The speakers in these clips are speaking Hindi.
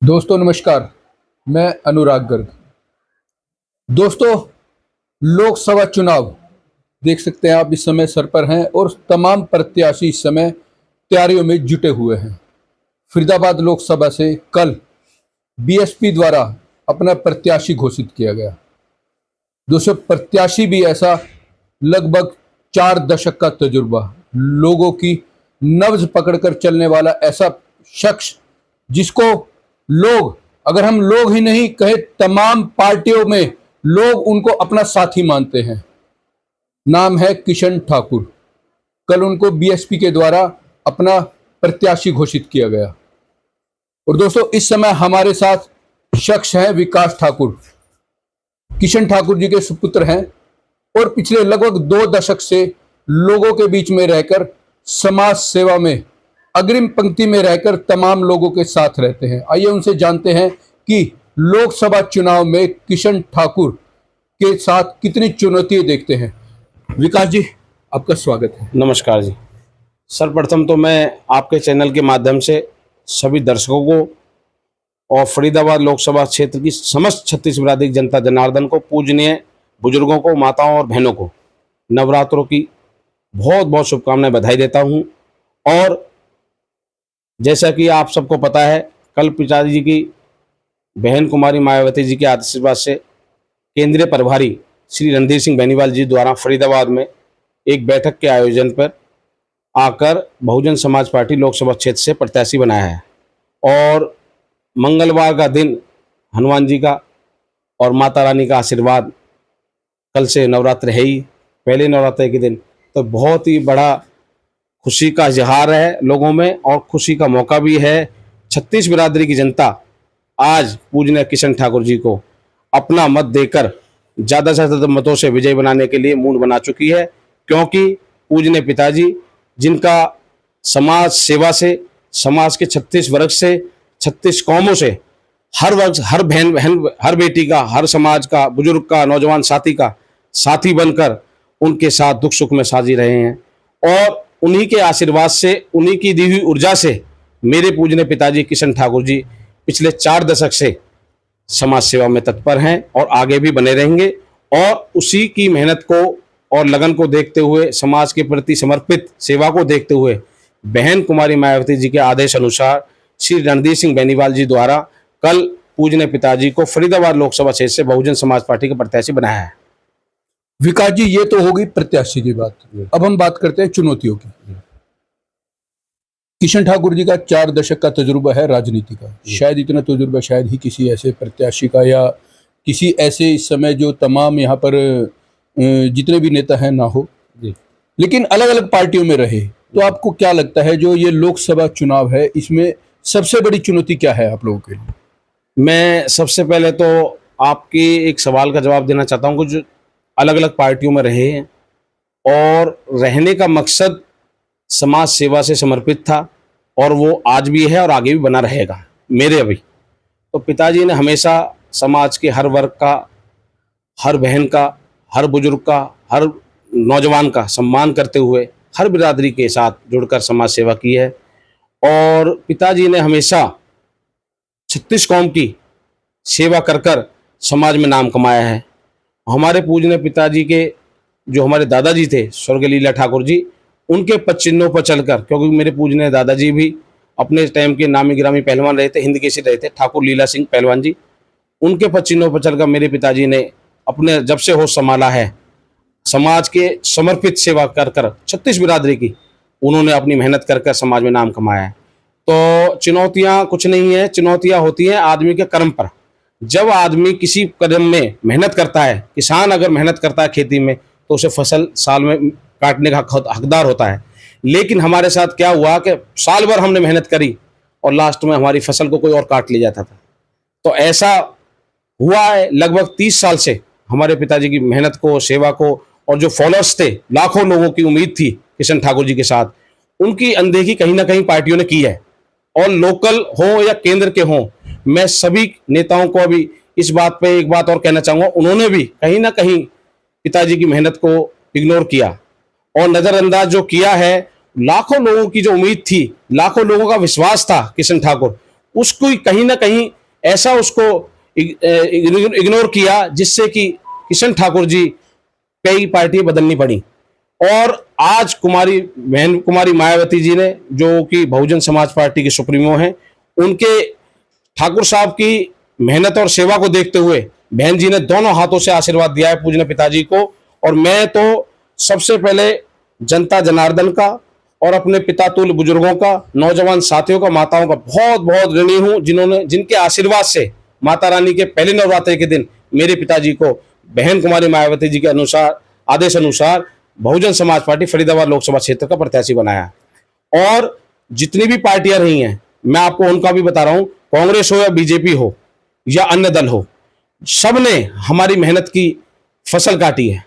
दोस्तों नमस्कार। मैं अनुराग गर्ग। दोस्तों, लोकसभा चुनाव देख सकते हैं आप इस समय सर पर हैं और तमाम प्रत्याशी इस समय तैयारियों में जुटे हुए हैं। फरीदाबाद लोकसभा से कल बीएसपी द्वारा अपना प्रत्याशी घोषित किया गया। दोस्तों, प्रत्याशी भी ऐसा लगभग 4 दशक का तजुर्बा, लोगों की नब्ज पकड़कर चलने वाला ऐसा शख्स जिसको लोग, अगर हम लोग ही नहीं कहे, तमाम पार्टियों में लोग उनको अपना साथी मानते हैं। नाम है किशन ठाकुर। कल उनको बीएसपी के द्वारा अपना प्रत्याशी घोषित किया गया। और दोस्तों, इस समय हमारे साथ शख्स हैं विकास ठाकुर। किशन ठाकुर जी के सुपुत्र हैं और पिछले लगभग 2 दशक से लोगों के बीच में रहकर समाज सेवा में अग्रिम पंक्ति में रहकर तमाम लोगों के साथ रहते हैं। आइए उनसे जानते हैं कि लोकसभा चुनाव में किशन ठाकुर के साथ कितनी चुनौतियां देखते हैं। विकास जी, आपका स्वागत है। नमस्कार जी। सर्वप्रथम तो मैं आपके चैनल के माध्यम से सभी दर्शकों को और फरीदाबाद लोकसभा क्षेत्र की समस्त छत्तीस बिरादरी जनता जनार्दन को, पूजनीय बुजुर्गों को, माताओं और बहनों को नवरात्रों की बहुत बहुत शुभकामनाएं, बधाई देता हूं। और जैसा कि आप सबको पता है, कल पिताजी की बहन कुमारी मायावती जी के आशीर्वाद से केंद्रीय प्रभारी श्री रणधीर सिंह बेनीवाल जी द्वारा फरीदाबाद में एक बैठक के आयोजन पर आकर बहुजन समाज पार्टी लोकसभा क्षेत्र से प्रत्याशी बनाया है। और मंगलवार का दिन हनुमान जी का और माता रानी का आशीर्वाद, कल से नवरात्र है ही, पहले नवरात्र के दिन, तो बहुत ही बड़ा खुशी का इजहार है लोगों में और खुशी का मौका भी है। छत्तीस बिरादरी की जनता आज पूजनीय किशन ठाकुर जी को अपना मत देकर ज़्यादा से ज़्यादा मतों से विजय बनाने के लिए मूड बना चुकी है, क्योंकि पूजनीय पिताजी जिनका समाज सेवा से, समाज के 36 वर्ग से, 36 कौमों से, हर वर्ग, हर बहन, हर बेटी का, हर समाज का, बुजुर्ग का, नौजवान साथी का साथी बनकर उनके साथ दुख सुख में साझी रहे हैं। और उन्हीं के आशीर्वाद से, उन्हीं की दी हुई ऊर्जा से मेरे पूजनीय पिताजी किशन ठाकुर जी पिछले 4 दशक से समाज सेवा में तत्पर हैं और आगे भी बने रहेंगे। और उसी की मेहनत को और लगन को देखते हुए, समाज के प्रति समर्पित सेवा को देखते हुए, बहन कुमारी मायावती जी के आदेश अनुसार श्री रणधीर सिंह बेनीवाल जी द्वारा कल पूजनीय पिताजी को फरीदाबाद लोकसभा क्षेत्र से बहुजन समाज पार्टी का प्रत्याशी बनाया है। विकास जी, ये तो हो गई प्रत्याशी की बात। अब हम बात करते हैं चुनौतियों की। किशन ठाकुर जी का 4 दशक का तजुर्बा है राजनीति का। शायद इतना तजुर्बा शायद ही किसी ऐसे प्रत्याशी का या किसी ऐसे इस समय जो तमाम यहाँ पर जितने भी नेता हैं ना हो, लेकिन अलग अलग पार्टियों में रहे। तो आपको क्या लगता है जो ये लोकसभा चुनाव है, इसमें सबसे बड़ी चुनौती क्या है आप लोगों के लिए? मैं सबसे पहले तो आपके एक सवाल का जवाब देना चाहता हूँ कि जो अलग अलग पार्टियों में रहे हैं और रहने का मकसद समाज सेवा से समर्पित था, और वो आज भी है और आगे भी बना रहेगा। मेरे अभी तो पिताजी ने हमेशा समाज के हर वर्ग का, हर बहन का, हर बुजुर्ग का, हर नौजवान का सम्मान करते हुए हर बिरादरी के साथ जुड़कर समाज सेवा की है। और पिताजी ने हमेशा 36 कौम की सेवा कर कर समाज में नाम कमाया है। हमारे पूजनीय पिताजी के जो हमारे दादाजी थे स्वर्गीय लीला ठाकुर जी, उनके पद चिन्हों पर चलकर, क्योंकि मेरे पूजनीय दादाजी भी अपने टाइम के नामी गिरामी पहलवान रहे थे, हिंद केसरी रहे थे, ठाकुर लीला सिंह पहलवान जी, उनके पद चिन्हों पर चलकर मेरे पिताजी ने अपने जब से होश संभाला है, समाज के समर्पित सेवा कर कर 36 बिरादरी की उन्होंने अपनी मेहनत कर कर समाज में नाम कमाया है। तो चुनौतियाँ कुछ नहीं है, चुनौतियाँ होती हैं आदमी के कर्म पर। जब आदमी किसी कर्म में मेहनत करता है, किसान अगर मेहनत करता है खेती में, तो उसे फसल साल में काटने का हकदार होता है। लेकिन हमारे साथ क्या हुआ कि साल भर हमने मेहनत करी और लास्ट में हमारी फसल को कोई और काट ले जाता था। तो ऐसा हुआ है लगभग 30 साल से हमारे पिताजी की मेहनत को, सेवा को, और जो फॉलोअर्स थे, लाखों लोगों की उम्मीद थी किशन ठाकुर जी के साथ, उनकी अनदेखी कहीं ना कहीं पार्टियों ने की है। और लोकल हो या केंद्र के हों, मैं सभी नेताओं को अभी इस बात पे एक बात और कहना चाहूँगा, उन्होंने भी कहीं ना कहीं पिताजी की मेहनत को इग्नोर किया और नज़रअंदाज जो किया है। लाखों लोगं की जो उम्मीद थी, लाखों लोगों का विश्वास था किशन ठाकुर, उसको कहीं ना कहीं ऐसा उसको इग्नोर किया जिससे कि किशन ठाकुर जी कई पार्टियां बदलनी पड़ी। और आज कुमारी मायावती जी ने, जो कि बहुजन समाज पार्टी के सुप्रीमो हैं, उनके ठाकुर साहब की मेहनत और सेवा को देखते हुए बहन जी ने दोनों हाथों से आशीर्वाद दिया है पूजनीय पिताजी को। और मैं तो सबसे पहले जनता जनार्दन का और अपने पिता तुल्य बुजुर्गों का, नौजवान साथियों का, माताओं का बहुत बहुत ऋणी हूं, जिनके आशीर्वाद से माता रानी के पहले नवरात्रि के दिन मेरे पिताजी को बहन कुमारी मायावती जी के आदेश अनुसार बहुजन समाज पार्टी फरीदाबाद लोकसभा क्षेत्र का प्रत्याशी बनाया। और जितनी भी पार्टियां रही हैं, मैं आपको उनका भी बता रहा हूं, कांग्रेस हो या बीजेपी हो या अन्य दल हो, सबने हमारी मेहनत की फसल काटी है।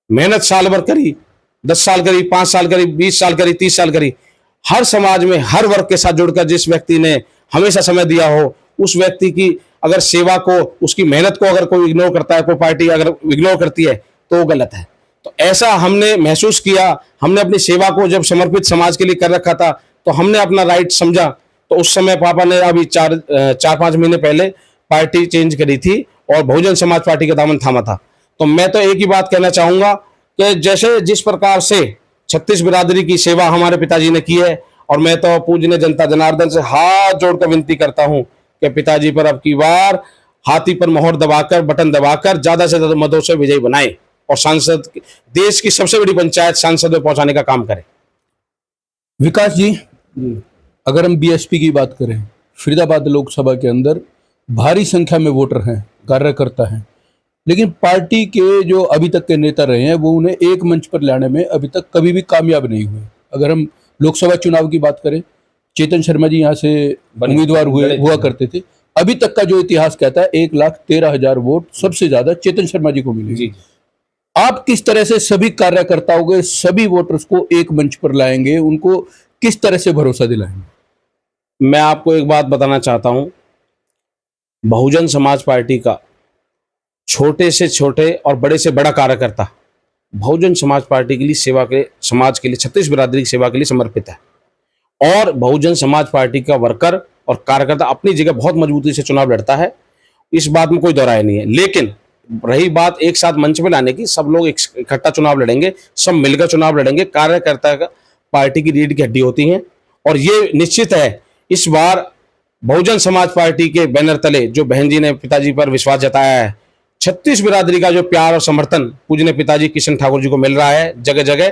मेहनत साल भर करी, 10 साल करी, 5 साल करी, 20 साल करी, 30 साल करी। हर समाज में हर वर्ग के साथ जुड़कर जिस व्यक्ति ने हमेशा समय दिया हो, उस व्यक्ति की अगर सेवा को, उसकी मेहनत को अगर कोई इग्नोर करता है, कोई पार्टी अगर इग्नोर करती है, तो वो गलत है। तो ऐसा हमने महसूस किया। हमने अपनी सेवा को जब समर्पित समाज के लिए कर रखा था, तो हमने अपना राइट समझा। तो उस समय पापा ने अभी 4-5 महीने पहले पार्टी चेंज करी थी और बहुजन समाज पार्टी का दामन थामा था। तो मैं तो एक ही बात कहना चाहूंगा कि जैसे जिस प्रकार से 36 बिरादरी की सेवा हमारे पिताजी ने की है, और मैं तो पूजनीय जनता जनार्दन से हाथ जोड़कर विनती करता हूं कि पिताजी पर अब की बार हाथी पर मोहर दबाकर, बटन दबाकर ज्यादा से ज्यादा मतों से विजयी बनाए और सांसद, देश की सबसे बड़ी पंचायत सांसद में पहुंचाने का काम करें। विकास जी, अगर हम बीएसपी की बात करें, फरीदाबाद लोकसभा के अंदर भारी संख्या में वोटर हैं, कार्यकर्ता हैं, लेकिन पार्टी के जो अभी तक के नेता रहे हैं, वो उन्हें एक मंच पर लाने में अभी तक कभी भी कामयाब नहीं हुए। अगर हम लोकसभा चुनाव की बात करें, चेतन शर्मा जी यहाँ से उम्मीदवार हुआ करते थे। अभी तक का जो इतिहास कहता है 1,13,000 वोट सबसे ज्यादा चेतन शर्मा जी को मिले। आप किस तरह से सभी कार्यकर्ताओं के, सभी वोटर्स को एक मंच पर लाएंगे, उनको किस तरह से भरोसा दिलाएंगे? मैं आपको एक बात बताना चाहता हूं, बहुजन समाज पार्टी का छोटे से छोटे और बड़े से बड़ा कार्यकर्ता बहुजन समाज पार्टी के लिए सेवा के, समाज के लिए, 36 बिरादरी की सेवा के लिए समर्पित है। और बहुजन समाज पार्टी का वर्कर और कार्यकर्ता अपनी जगह बहुत मजबूती से चुनाव लड़ता है, इस बात में कोई दो राय नहीं है। लेकिन रही बात एक साथ मंच में लाने की, सब लोग इकट्ठा चुनाव लड़ेंगे, सब मिलकर चुनाव लड़ेंगे। कार्यकर्ता का पार्टी की रीढ़ की हड्डी होती हैं, और ये निश्चित है इस बार बहुजन समाज पार्टी के बैनर तले जो बहन जी ने पिताजी पर विश्वास जताया है, 36 बिरादरी का जो प्यार और समर्थन पूजनीय पिताजी किशन ठाकुर जी को मिल रहा है जगह जगह,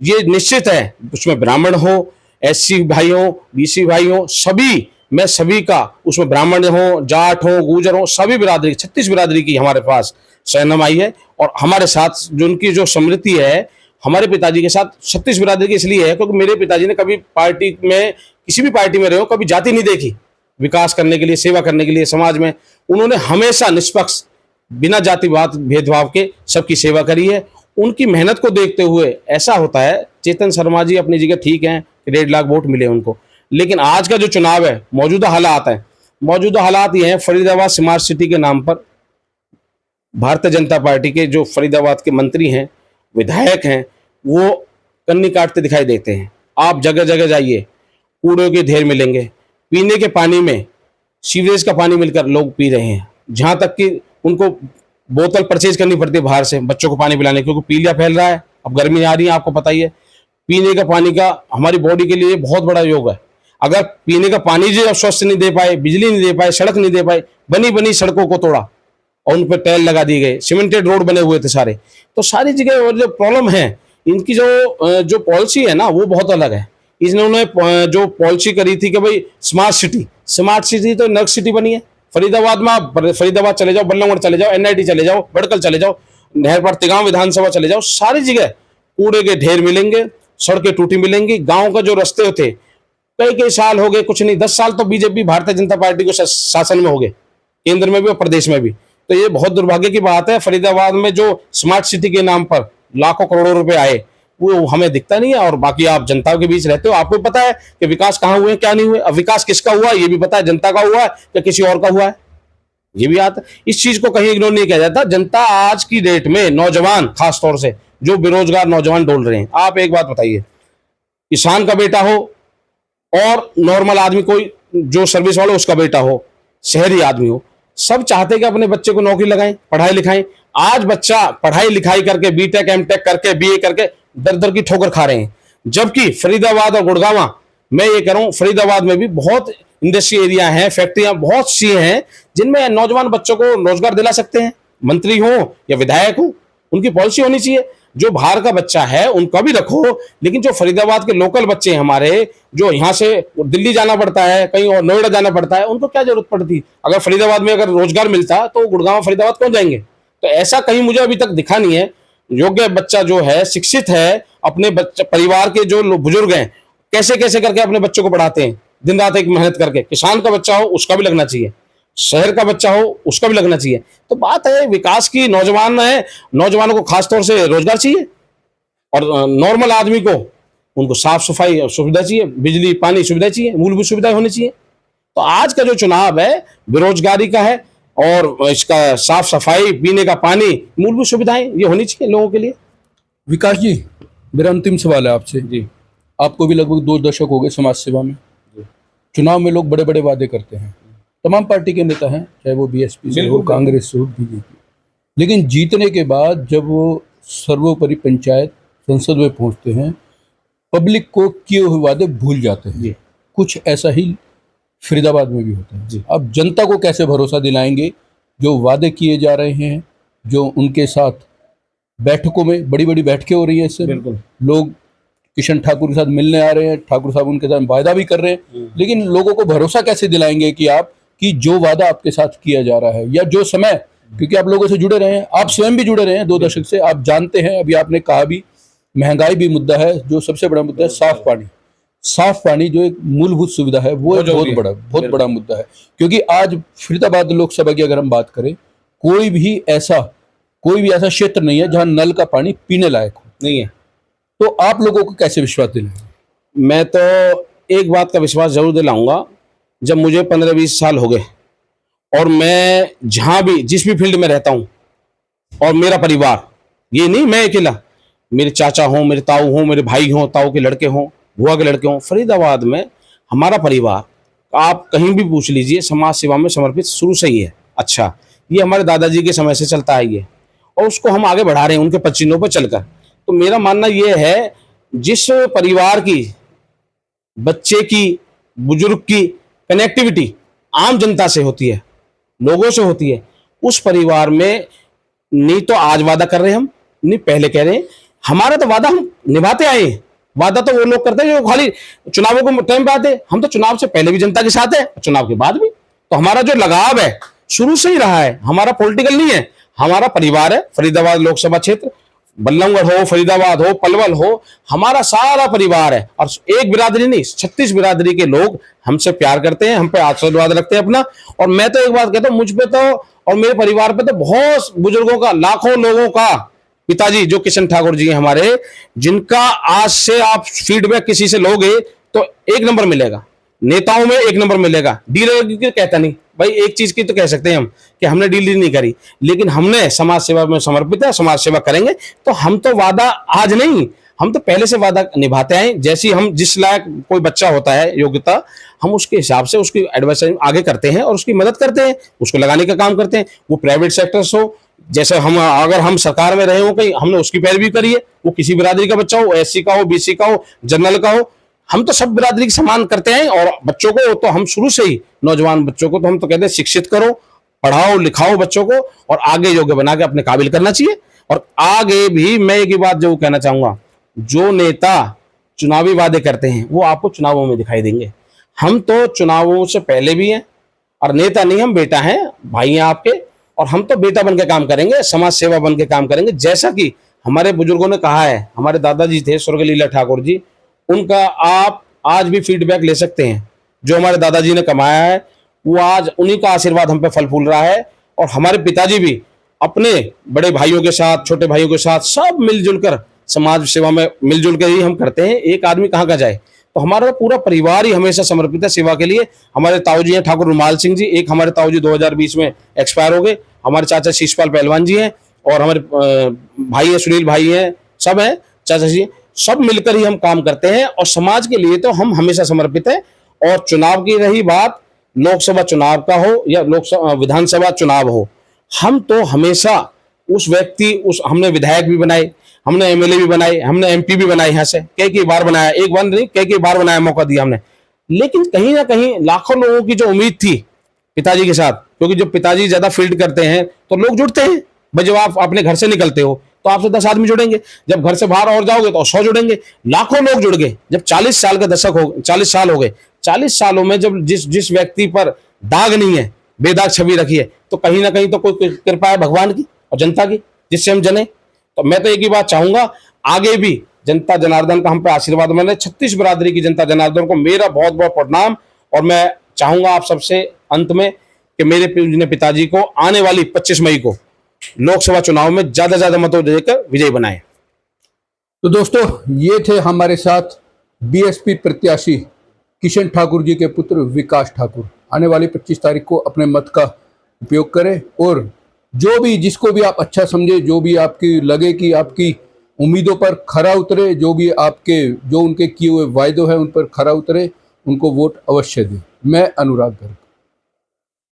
ये निश्चित है। उसमें ब्राह्मण हो, एससी भाई हो, बीसी भाई हो, सभी, मैं सभी का, उसमें ब्राह्मण हो, जाट हो, गुजर हो, सभी बिरादरी, 36 बिरादरी की हमारे पास सहनुमाई है। और हमारे साथ जो उनकी जो समृद्धि है, हमारे पिताजी के साथ 36 बिरादरी की इसलिए है क्योंकि मेरे पिताजी ने कभी पार्टी में, किसी भी पार्टी में रहे हो, कभी जाति नहीं देखी। विकास करने के लिए, सेवा करने के लिए समाज में उन्होंने हमेशा निष्पक्ष, बिना जातिवाद भेदभाव के सबकी सेवा करी है। उनकी मेहनत को देखते हुए ऐसा होता है, चेतन शर्मा जी अपनी जगह ठीक हैं, 1.5 लाख वोट मिले उनको, लेकिन आज का जो चुनाव है, मौजूदा हालात ये हैं, फरीदाबाद स्मार्ट सिटी के नाम पर भारतीय जनता पार्टी के जो फरीदाबाद के मंत्री हैं, विधायक हैं, वो कन्नी काटते दिखाई देते हैं। आप जगह जगह जाइए, कूड़े के ढेर मिलेंगे, पीने के पानी में सीवरेज का पानी मिलकर लोग पी रहे हैं, जहां तक कि उनको बोतल परचेज करनी पड़ती है बाहर से बच्चों को पानी पिलाने, क्योंकि पीलिया फैल रहा है, अब गर्मी आ रही है, आपको पता ही है। पीने का पानी का हमारी बॉडी के लिए बहुत बड़ा योग है। अगर पीने का पानी जो स्वच्छ नहीं दे पाए, बिजली नहीं दे पाए, सड़क नहीं दे पाए, बनी सड़कों को तोड़ा और उन पर टाइल लगा दिए गए, सीमेंटेड रोड बने हुए थे सारे, तो सारी जगह और जो प्रॉब्लम है, इनकी जो पॉलिसी है ना, वो बहुत अलग है। इन्होंने जो पॉलिसी करी थी कि भाई स्मार्ट सिटी तो नर्क सिटी बनी है। फरीदाबाद में आप फरीदाबाद चले जाओ, बल्लभगढ़ चले जाओ, NIT चले जाओ, बड़कल चले जाओ, नहर पर तिगांव विधानसभा चले जाओ, सारी जगह कूड़े के ढेर मिलेंगे, सड़कें टूटी मिलेंगी। गांव का जो रास्ते होते, कई साल हो गए, कुछ नहीं, 10 साल तो बीजेपी भारतीय जनता पार्टी को शासन में हो गए, केंद्र में भी और प्रदेश में भी। तो ये बहुत दुर्भाग्य की बात है। फरीदाबाद में जो स्मार्ट सिटी के नाम पर लाखों करोड़ों रुपए आए, वो हमें दिखता नहीं है। और बाकी आप जनता के बीच रहते हो, आपको पता है कि विकास कहाँ हुए, क्या नहीं हुए। अब विकास किसका हुआ ये भी पता है, जनता का हुआ है या किसी और का हुआ है, ये भी आता है। इस चीज को कहीं इग्नोर नहीं किया जाता। जनता आज की डेट में, नौजवान खास तौर से जो बेरोजगार नौजवान डोल रहे हैं, आप एक बात बताइए, किसान का बेटा हो और नॉर्मल आदमी कोई जो सर्विस वाला उसका बेटा हो, शहरी आदमी हो, सब चाहते हैं कि अपने बच्चे को नौकरी लगाएं, पढ़ाई लिखाएं। आज बच्चा पढ़ाई लिखाई करके बीटेक एमटेक करके बीए करके दर दर की ठोकर खा रहे हैं, जबकि फरीदाबाद और गुड़गांव, मैं ये कह रहा हूं फरीदाबाद में भी बहुत इंडस्ट्री एरिया है, फैक्ट्रियां बहुत सी हैं जिनमें नौजवान बच्चों को रोजगार दिला सकते हैं। मंत्री हो या विधायक हो, उनकी पॉलिसी होनी चाहिए। जो बाहर का बच्चा है उनका भी रखो, लेकिन जो फरीदाबाद के लोकल बच्चे हैं हमारे, जो यहाँ से दिल्ली जाना पड़ता है, कहीं और नोएडा जाना पड़ता है, उनको क्या जरूरत पड़ती? अगर फरीदाबाद में अगर रोजगार मिलता तो गुड़गांव फरीदाबाद कौन जाएंगे? तो ऐसा कहीं मुझे अभी तक दिखा नहीं है। योग्य बच्चा जो है, शिक्षित है, अपने बच्चे परिवार के जो बुजुर्ग हैं, कैसे कैसे करके अपने बच्चों को पढ़ाते हैं, दिन रात एक मेहनत करके। किसान का बच्चा हो उसका भी लगना चाहिए, शहर का बच्चा हो उसका भी लगना चाहिए। तो बात है विकास की, नौजवान है, नौजवानों को खासतौर से रोजगार चाहिए, और नॉर्मल आदमी को उनको साफ सफाई सुविधा चाहिए, बिजली पानी सुविधा चाहिए, मूलभूत सुविधाएं होनी चाहिए। तो आज का जो चुनाव है बेरोजगारी का है, और इसका साफ सफाई, पीने का पानी, मूलभूत सुविधाएं ये होनी चाहिए लोगों के लिए। विकास जी, मेरा अंतिम सवाल है आपसे। जी। आपको भी लगभग 2 दशक हो गए समाज सेवा में। चुनाव में लोग बड़े बड़े वादे करते हैं, तमाम पार्टी के नेता हैं, चाहे वो बीएसपी से हो, कांग्रेस से हो, बीजेपी, लेकिन जीतने के बाद जब वो सर्वोपरि पंचायत संसद में पहुंचते हैं, पब्लिक को किए हुए वादे भूल जाते हैं। कुछ ऐसा ही फरीदाबाद में भी होता है। अब जनता को कैसे भरोसा दिलाएंगे? जो वादे किए जा रहे हैं, जो उनके साथ बैठकों में बड़ी बड़ी बैठकें हो रही है, इससे लोग किशन ठाकुर के साथ मिलने आ रहे हैं, ठाकुर साहब उनके साथ वायदा भी कर रहे हैं, लेकिन लोगों को भरोसा कैसे दिलाएंगे कि आप कि जो वादा आपके साथ किया जा रहा है, या जो समय, क्योंकि आप लोगों से जुड़े रहे हैं, आप स्वयं भी जुड़े रहे हैं 2 दशक से, आप जानते हैं। अभी आपने कहा भी महंगाई भी मुद्दा है, जो सबसे बड़ा मुद्दा है साफ पानी। साफ पानी जो एक मूलभूत सुविधा है, वो बहुत बड़ा मुद्दा है। क्योंकि आज फरीदाबाद लोकसभा की अगर हम बात करें, कोई भी ऐसा क्षेत्र नहीं है जहां नल का पानी पीने लायक हो, नहीं है। तो आप लोगों को कैसे विश्वास दिलाएं? मैं तो एक बात का विश्वास जरूर दिलाऊंगा, जब मुझे 15-20 साल हो गए और मैं जहां भी जिस भी फील्ड में रहता हूं, और मेरा परिवार, ये नहीं मैं अकेला, मेरे चाचा हों, मेरे ताऊ हों, मेरे भाई हों, ताऊ के लड़के हों, बुआ के लड़के हों, फरीदाबाद में हमारा परिवार आप कहीं भी पूछ लीजिए समाज सेवा में समर्पित शुरू से ही है। अच्छा, ये हमारे दादाजी के समय से चलता है ये, और उसको हम आगे बढ़ा रहे हैं उनके पसीनों पर चलकर। तो मेरा मानना ये है, जिस परिवार की, बच्चे की, बुजुर्ग की कनेक्टिविटी आम जनता से होती है, लोगों से होती है, उस परिवार में नहीं तो आज वादा कर रहे हैं हम, नहीं पहले कह रहे हैं, हमारा तो वादा हम निभाते आए हैं। वादा तो वो लोग करते हैं जो खाली चुनावों को टाइम पे आते हैं, हम तो चुनाव से पहले भी जनता के साथ है, चुनाव के बाद भी। तो हमारा जो लगाव है शुरू से ही रहा है, हमारा पॉलिटिकल नहीं है, हमारा परिवार है। फरीदाबाद लोकसभा क्षेत्र, बल्लमगढ़ हो, फरीदाबाद हो, पलवल हो, हमारा सारा परिवार है। और एक बिरादरी नहीं, 36 बिरादरी के लोग हमसे प्यार करते हैं, हम पे आशीर्वाद रखते हैं अपना। और मैं तो एक बात कहता हूं, मुझ पे तो और मेरे परिवार पे तो बहुत बुजुर्गों का, लाखों लोगों का, पिताजी जो किशन ठाकुर जी हैं हमारे, जिनका आज से आप फीडबैक किसी से लोगे तो 1 नंबर मिलेगा, नेताओं में 1 नंबर मिलेगा। डील कहता नहीं भाई, एक चीज की तो कह सकते हैं हम कि हमने डील नहीं करी, लेकिन हमने समाज सेवा में समर्पित है, समाज सेवा करेंगे। तो हम तो वादा आज नहीं, हम तो पहले से वादा निभाते आए। जैसी हम जिस लायक कोई बच्चा होता है, योग्यता, हम उसके हिसाब से उसकी एडवाइस आगे करते हैं और उसकी मदद करते हैं, उसको लगाने का काम करते हैं। वो प्राइवेट सेक्टर्स हो, जैसे हम अगर हम सरकार में रहे हो कहीं, हमने उसकी पैरवी करी है। वो किसी बिरादरी का बच्चा हो, एससी का हो, बीसी का हो, जनरल का हो, हम तो सब बिरादरी के समान करते हैं। और बच्चों को तो हम शुरू से ही, नौजवान बच्चों को तो हम तो कहते हैं शिक्षित करो, पढ़ाओ लिखाओ बच्चों को, और आगे योग्य बना के अपने काबिल करना चाहिए। और आगे भी मैं एक ही बात जरूर कहना चाहूंगा, जो नेता चुनावी वादे करते हैं वो आपको चुनावों में दिखाई देंगे। हम तो चुनावों से पहले भी हैं, और नेता नहीं, हम बेटा हैं, भाई हैं आपके, और हम तो बेटा बन के काम करेंगे, समाज सेवा बन के काम करेंगे। जैसा कि हमारे बुजुर्गों ने कहा है, हमारे दादाजी थे स्वर्गीय लीला ठाकुर जी, उनका आप आज भी फीडबैक ले सकते हैं। जो हमारे दादाजी ने कमाया है वो आज उन्हीं का आशीर्वाद हम पे फल फूल रहा है। और हमारे पिताजी भी अपने बड़े भाइयों के साथ, छोटे भाइयों के साथ सब मिलजुल कर समाज सेवा में मिलजुल कर ही हम करते हैं। एक आदमी कहाँ का जाए, तो हमारा पूरा परिवार ही हमेशा समर्पित है सेवा के लिए। हमारे ताऊजी हैं ठाकुर रुमाल सिंह जी, एक हमारे ताऊजी 2020 में एक्सपायर हो गए। हमारे चाचा शीशपाल पहलवान जी हैं, और हमारे भाई हैं सुनील भाई हैं, सब हैं चाचा जी, सब मिलकर ही हम काम करते हैं। और समाज के लिए तो हम हमेशा समर्पित हैं। और चुनाव की रही बात, लोकसभा चुनाव का हो या लोकसभा विधानसभा चुनाव हो, हम तो हमेशा उस व्यक्ति, उस हमने विधायक भी बनाए, हमने एमएलए भी बनाए, हमने एमपी भी बनाए, यहाँ से कई बार बनाया, एक बार नहीं कई बार बनाया, मौका दिया हमने। लेकिन कहीं ना कहीं लाखों लोगों की जो उम्मीद थी पिताजी के साथ, क्योंकि जब पिताजी ज्यादा फील्ड करते हैं तो लोग जुड़ते हैं भाई। जब आप अपने घर से निकलते हो तो आपसे 10 आदमी जुड़ेंगे, जब घर से बाहर और जाओगे तो 100 जुड़ेंगे, लाखों लोग जुड़ गए। जब 40 साल का दशक हो, 40 साल हो गए, 40 सालों में जब जिस व्यक्ति पर दाग नहीं है, बेदाग छवि रखी है, तो कहीं ना कहीं तो कोई कृपा है भगवान की और जनता की, जिससे हम जने। तो मैं तो एक ही बात चाहूंगा, आगे भी जनता जनार्दन का हम पे आशीर्वाद बने। 36 बिरादरी की जनता जनार्दन को मेरा बहुत बहुत प्रणाम। और मैं चाहूंगा आप सबसे अंत में कि मेरे पूजनीय पिताजी को आने वाली 25 मई को लोकसभा चुनाव में ज्यादा मतों देकर विजयी बनाएं। तो दोस्तों, ये थे हमारे साथ बीएसपी प्रत्याशी किशन ठाकुर जी के पुत्र विकास ठाकुर। आने वाली 25 तारीख को अपने मत का उपयोग करें और जो भी, जिसको भी आप अच्छा समझे, जो भी आपकी लगे कि आपकी उम्मीदों पर खरा उतरे, जो भी आपके, जो उनके किए हुए वायदे हैं उन पर खरा उतरे, उनको वोट अवश्य दें। मैं अनुराग गर्ग।